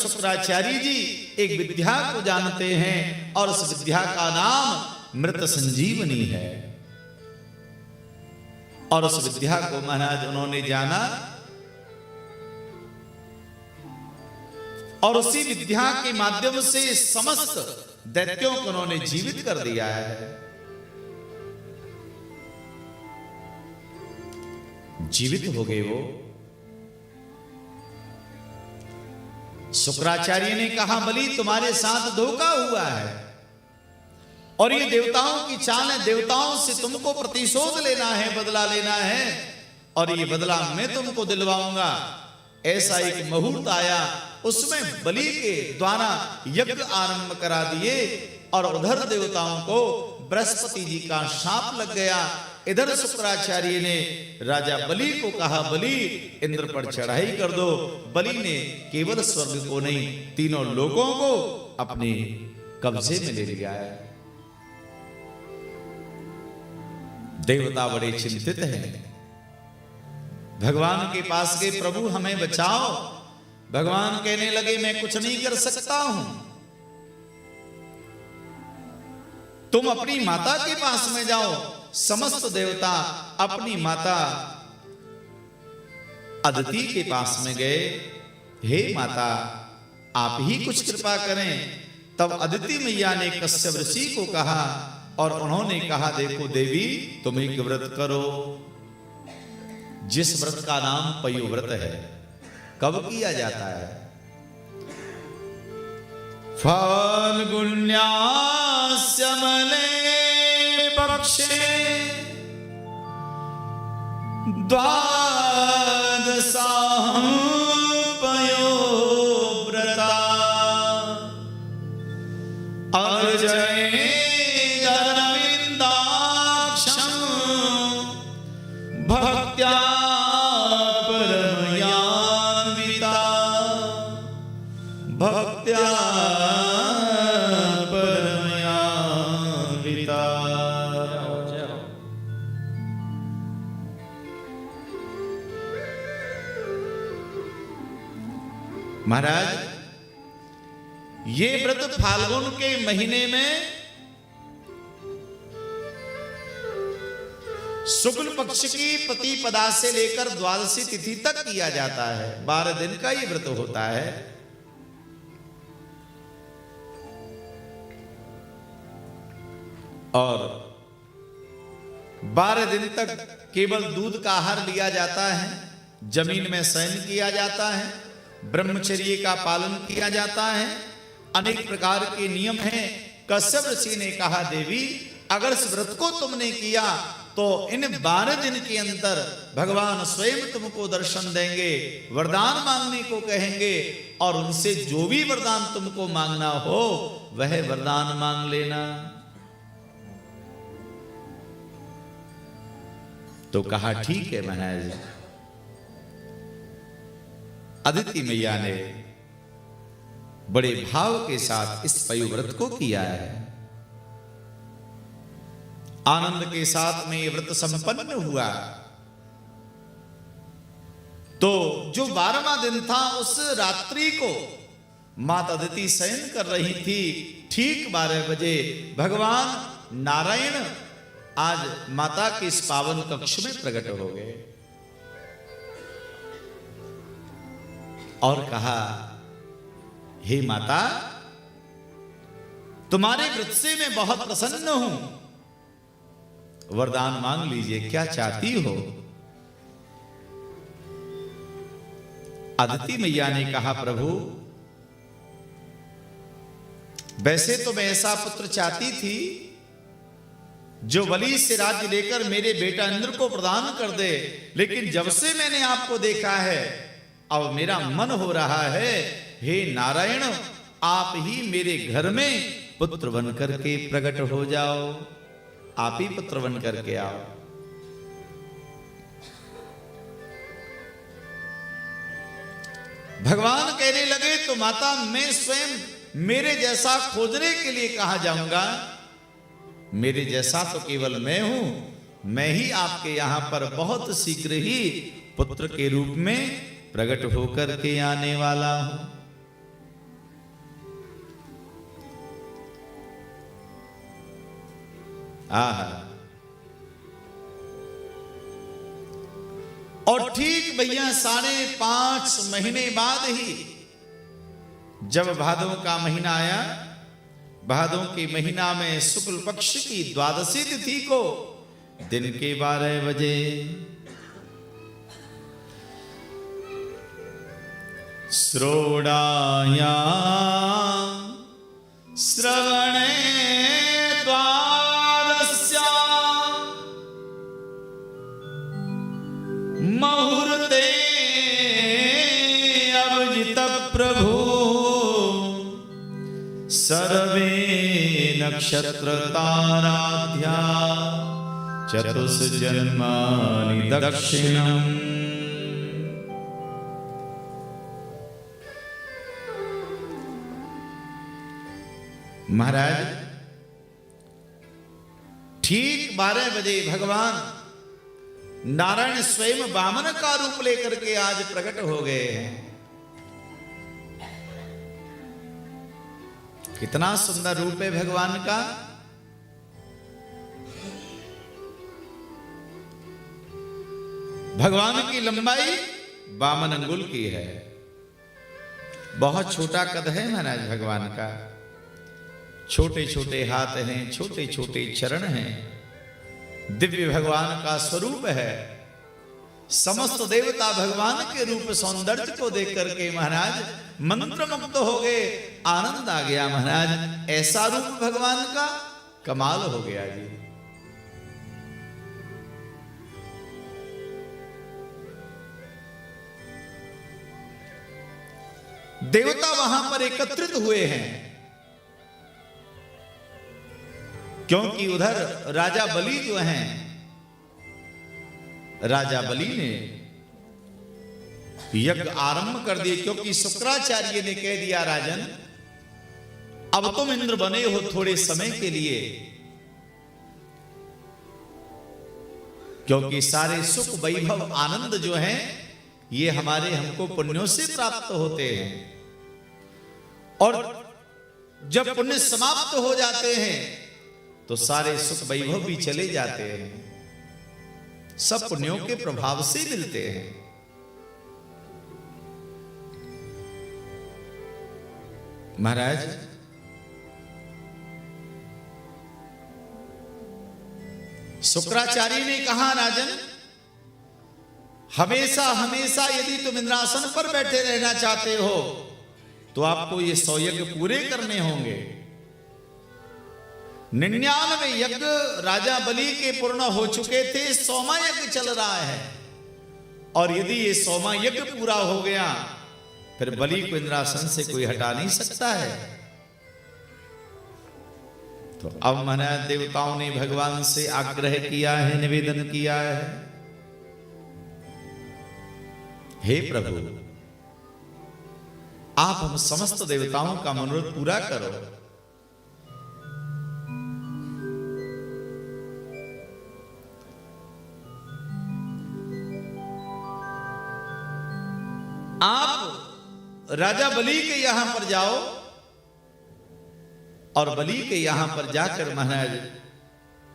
शुक्राचार्य जी एक विद्या को जानते हैं और उस विद्या का नाम मृत संजीवनी है। और उस विद्या को महाराज उन्होंने जाना और उसी विद्या के माध्यम से समस्त दैत्यों को उन्होंने जीवित कर दिया है। जीवित हो गए वो। शुक्राचार्य ने कहा बलि तुम्हारे साथ धोखा हुआ है और ये देवताओं की चाल है, देवताओं से तुमको प्रतिशोध लेना है, बदला लेना है और ये बदला मैं तुमको दिलवाऊंगा। ऐसा एक मुहूर्त आया, उसमें बलि के द्वारा यज्ञ आरंभ करा दिए और उधर देवताओं को बृहस्पति जी का शाप लग गया। इधर शुक्राचार्य ने राजा बलि को कहा बलि इंद्र पर चढ़ाई कर दो। बलि ने केवल स्वर्ग को नहीं तीनों लोगों को अपने कब्जे में ले लिया है। देवता बड़े चिंतित हैं, भगवान के पास गए, प्रभु हमें बचाओ। भगवान कहने लगे मैं कुछ नहीं कर सकता हूं, तुम अपनी माता के पास में जाओ। समस्त देवता अपनी माता अदिति के पास में गए। हे माता आप ही कुछ कृपा करें। तब अदिति मैया ने कश्यप ऋषि को कहा और उन्होंने कहा देखो देवी तुम एक व्रत करो, जिस व्रत का नाम पयोव्रत है। कब किया जाता है? फाल्गुन्यास्य मले पक्षे द्वादशां पयोव्रता अर्जये अरविन्दाक्षं भक्त्या परमयान्विता भक्त्या परमयान्विता। महाराज ये व्रत फाल्गुन के महीने में शुक्ल पक्ष की प्रतिपदा से लेकर द्वादशी तिथि तक किया जाता है। 12 दिन का ये व्रत होता है। और 12 दिन तक केवल दूध का आहार लिया जाता है, जमीन में शयन किया जाता है, ब्रह्मचर्य का पालन किया जाता है, अनेक प्रकार के नियम हैं। कश्यप ऋषि ने कहा देवी अगर इस व्रत को तुमने किया तो इन 12 दिन के अंदर भगवान स्वयं तुमको दर्शन देंगे, वरदान मांगने को कहेंगे और उनसे जो भी वरदान तुमको मांगना हो वह वरदान मांग लेना। तो कहा ठीक है महाराज। अदिति मैया ने बड़े भाव के साथ इस पयोव्रत को किया है। आनंद के साथ में ये व्रत संपन्न हुआ। तो जो 12वां दिन था उस रात्रि को माता अदिति शयन कर रही थी। ठीक 12 बजे भगवान नारायण आज माता के इस पावन कक्ष में प्रकट हो गए और कहा हे माता तुम्हारे व्रत से मैं बहुत प्रसन्न हूं, वरदान मांग लीजिए, क्या चाहती हो? अदिति मैया ने कहा प्रभु वैसे तो मैं ऐसा पुत्र चाहती थी जो बलि से राज्य लेकर मेरे बेटा इंद्र को प्रदान कर दे, लेकिन जब से मैंने आपको देखा है अब मेरा मन हो रहा है हे नारायण आप ही मेरे घर में पुत्र बन करके प्रकट हो जाओ, आप ही पुत्र बन करके आओ। भगवान कहने लगे तो माता मैं स्वयं मेरे जैसा खोजने के लिए कहा जाऊंगा, मेरे जैसा तो केवल मैं हूं, मैं ही आपके यहां पर बहुत शीघ्र ही पुत्र के रूप में प्रकट होकर के आने वाला हूं। आहा। और ठीक भैया 5.5 महीने बाद ही जब भादों का महीना आया, भादों के महीना में शुक्ल पक्ष की द्वादशी तिथि को दिन के 12 बजे श्रोणाया श्रवणे द्वादश्या मुहूर्ते अभिजित प्रभु सर्वे नक्षत्र ताराध्या चतुष्जन्मानि दक्षिणम्। महाराज ठीक 12 बजे भगवान नारायण स्वयं वामन का रूप लेकर के आज प्रकट हो गए हैं। कितना सुंदर रूप है भगवान का। भगवान की लंबाई 52 अंगुल की है। बहुत छोटा कद है महाराज भगवान का। छोटे छोटे हाथ हैं, छोटे छोटे चरण हैं। दिव्य भगवान का स्वरूप है। समस्त देवता भगवान के रूप सौंदर्य को देख करके महाराज मंत्रमुग्ध हो गए। आनंद आ गया महाराज। ऐसा रूप भगवान का कमाल हो गया जी। देवता वहां पर एकत्रित हुए हैं क्योंकि उधर राजा बलि जो हैं, राजा बलि ने यज्ञ आरंभ कर दिए। क्योंकि शुक्राचार्य ने कह दिया राजन अब तुम इंद्र बने हो थोड़े समय के लिए, क्योंकि सारे सुख वैभव आनंद जो हैं ये हमारे हमको पुण्यों से प्राप्त होते हैं। और जब पुण्य समाप्त हो जाते हैं तो सारे सुख वैभव भी चले जाते हैं। सब पुण्यों के प्रभाव से मिलते हैं। महाराज शुक्राचार्य ने कहा राजन हमेशा हमेशा यदि तुम इंद्रासन पर बैठे रहना चाहते हो तो आपको ये 100 यज्ञ पूरे करने होंगे। 99 यज्ञ राजा बलि के पूर्ण हो चुके थे, 100वां यज्ञ चल रहा है। और यदि ये 100वां यज्ञ पूरा हो गया फिर बलि को इंद्रासन से कोई हटा नहीं सकता है। तो अब महाराज देवताओं ने भगवान से आग्रह किया है, निवेदन किया है, हे प्रभु आप हम समस्त देवताओं का मनोरथ पूरा करो। आप राजा बलि के यहां पर जाओ और बलि के यहां पर जाकर महाराज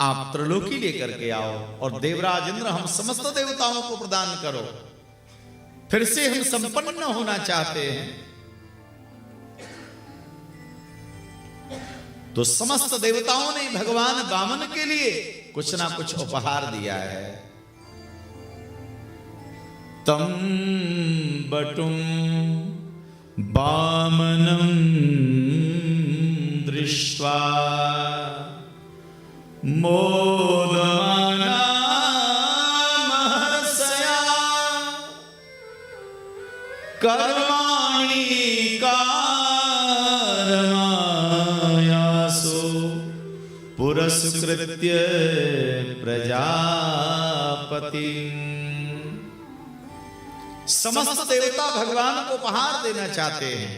आप त्रिलोकी लेकर के आओ और देवराज इंद्र हम समस्त देवताओं को प्रदान करो। फिर से हम संपन्न होना चाहते हैं। तो समस्त देवताओं ने भगवान वामन के लिए कुछ ना कुछ उपहार दिया है। तम बटुम वामनं दृष्ट्वा मोदमाना महर्षया कर्माणि कारमायासो पुरस्कृत्य प्रजापति। समस्त देवता भगवान को उपहार देना चाहते हैं।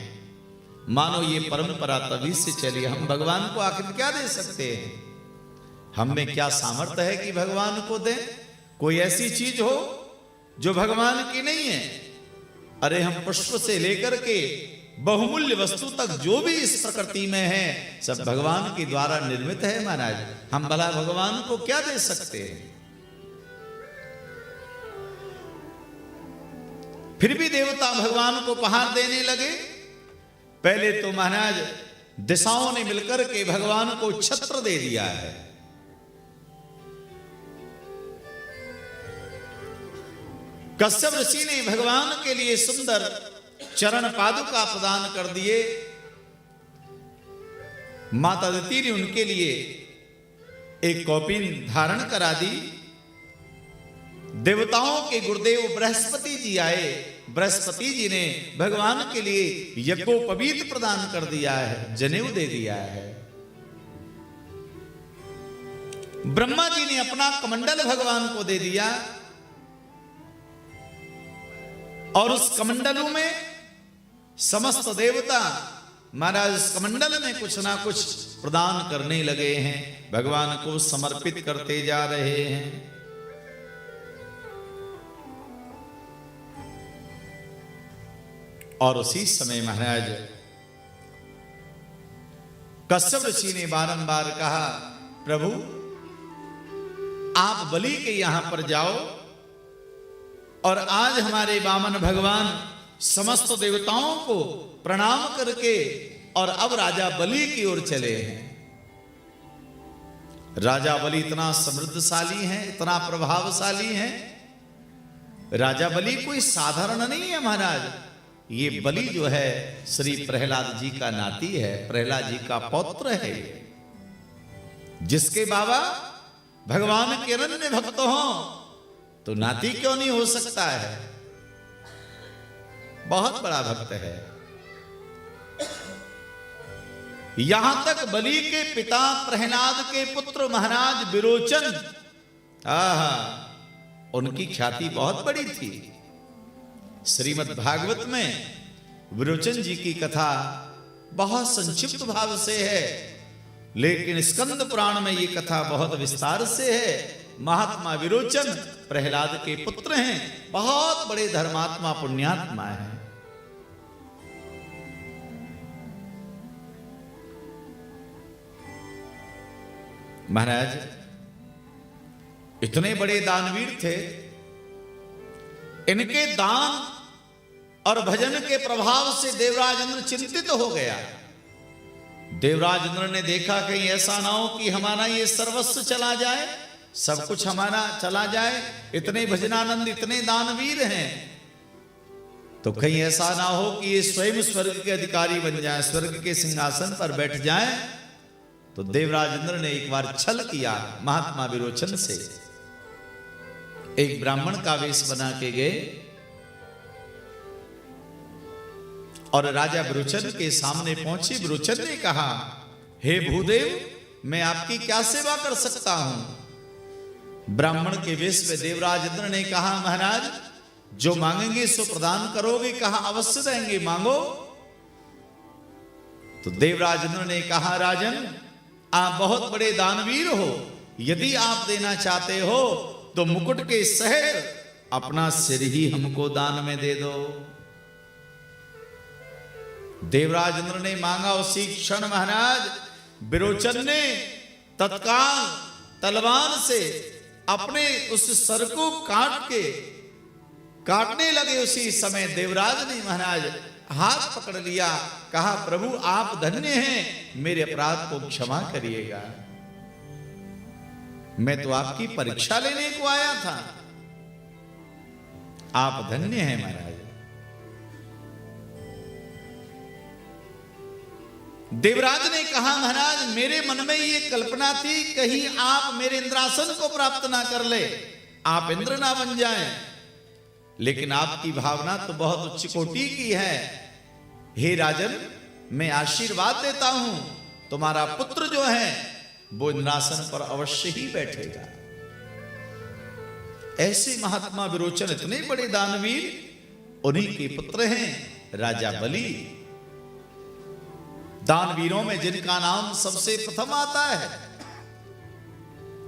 मानो ये परंपरा तभी से चली। हम भगवान को आखिर क्या दे सकते हैं? हम में क्या सामर्थ्य है कि भगवान को दें? कोई ऐसी चीज हो जो भगवान की नहीं है? अरे हम पुष्प से लेकर के बहुमूल्य वस्तु तक जो भी इस प्रकृति में है सब भगवान के द्वारा निर्मित है महाराज। हम भला भगवान को क्या दे सकते हैं? फिर भी देवता भगवान को उपहार देने लगे। पहले तो महाराज दिशाओं ने मिलकर के भगवान को छत्र दे दिया है। कश्यप ऋषि ने भगवान के लिए सुंदर चरण पादुका प्रदान कर दिए। माता अदिति ने उनके लिए एक कौपीन धारण करा दी। देवताओं के गुरुदेव बृहस्पति जी आए। बृहस्पति जी ने भगवान के लिए यज्ञोपवीत प्रदान कर दिया है, जनेऊ दे दिया है। ब्रह्मा जी ने अपना कमंडल भगवान को दे दिया और उस कमंडलों में समस्त देवता महाराज इस कमंडल में कुछ ना कुछ प्रदान करने लगे हैं, भगवान को समर्पित करते जा रहे हैं। और उसी समय महाराज कश्यप ऋषि ने बारंबार कहा, प्रभु आप बलि के यहां पर जाओ और आज हमारे वामन भगवान समस्त देवताओं को प्रणाम करके और अब राजा बलि की ओर चले हैं। राजा बलि इतना समृद्धशाली है, इतना प्रभावशाली है। राजा बलि कोई साधारण नहीं है महाराज। ये बलि जो है श्री प्रहलाद जी का नाती है, प्रहलाद जी का पौत्र है, जिसके बाबा भगवान के अनन्य भक्त हों तो नाती क्यों नहीं हो सकता है? बहुत बड़ा भक्त है। यहां तक बलि के पिता प्रहलाद के पुत्र महाराज विरोचन, उनकी ख्याति बहुत बड़ी थी। श्रीमद् भागवत में विरोचन जी की कथा बहुत संक्षिप्त भाव से है, लेकिन स्कंद पुराण में ये कथा बहुत विस्तार से है। महात्मा विरोचन प्रहलाद के पुत्र हैं, बहुत बड़े धर्मात्मा पुण्यात्मा हैं। महाराज इतने बड़े दानवीर थे, इनके दान और भजन के प्रभाव से देवराज इंद्र चिंतित हो गया। देवराज इंद्र ने देखा कहीं ऐसा ना हो कि हमारा ये सर्वस्व चला जाए, सब कुछ हमारा चला जाए। इतने भजनानंद, इतने दानवीर हैं, तो कहीं ऐसा ना हो कि ये स्वयं स्वर्ग के अधिकारी बन जाए, स्वर्ग के सिंहासन पर बैठ जाए। तो देवराज इंद्र ने एक बार छल किया महात्मा विरोचन से। एक ब्राह्मण का वेश बना के गए और राजा विरोचन के सामने पहुंचे। विरोचन ने कहा, हे भूदेव, मैं आपकी क्या सेवा कर सकता हूं? ब्राह्मण के वेश में देवराज इंद्र ने कहा, महाराज जो मांगेंगे सो प्रदान करोगे? कहा, अवश्य देंगे, मांगो। तो देवराज इंद्र ने कहा, राजन आप बहुत बड़े दानवीर हो, यदि आप देना चाहते हो तो मुकुट के सहित अपना सिर ही हमको दान में दे दो। देवराज इंद्र ने मांगा। उसी क्षण महाराज विरोचन ने तत्काल तलवार से अपने उस सर को काटने लगे। उसी समय देवराज ने महाराज हाथ पकड़ लिया, कहा, प्रभु आप धन्य हैं, मेरे अपराध को क्षमा करिएगा। मैं तो आपकी परीक्षा लेने को आया था, आप धन्य हैं महाराज। देवराज ने कहा, महाराज मेरे मन में ये कल्पना थी कहीं आप मेरे इंद्रासन को प्राप्त ना कर ले, आप इंद्र ना बन जाएं, लेकिन आपकी भावना तो बहुत उच्च कोटि की है। हे राजन, मैं आशीर्वाद देता हूं, तुम्हारा पुत्र जो है वो इंद्रासन पर अवश्य ही बैठेगा। ऐसे महात्मा विरोचन इतने बड़े दानवीर, उन्हीं के पुत्र हैं राजा बलि। दानवीरों में जिनका नाम सबसे प्रथम आता है,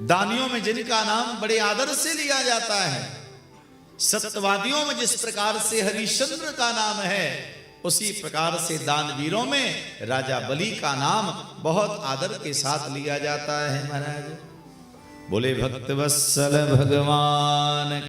दानियों में जिनका नाम बड़े आदर से लिया जाता है, सत्यवादियों में जिस प्रकार से हरिश्चंद्र का नाम है, उसी प्रकार से दानवीरों में राजा बलि का नाम बहुत आदर के साथ लिया जाता है महाराज। बोले भक्त वत्सल भगवान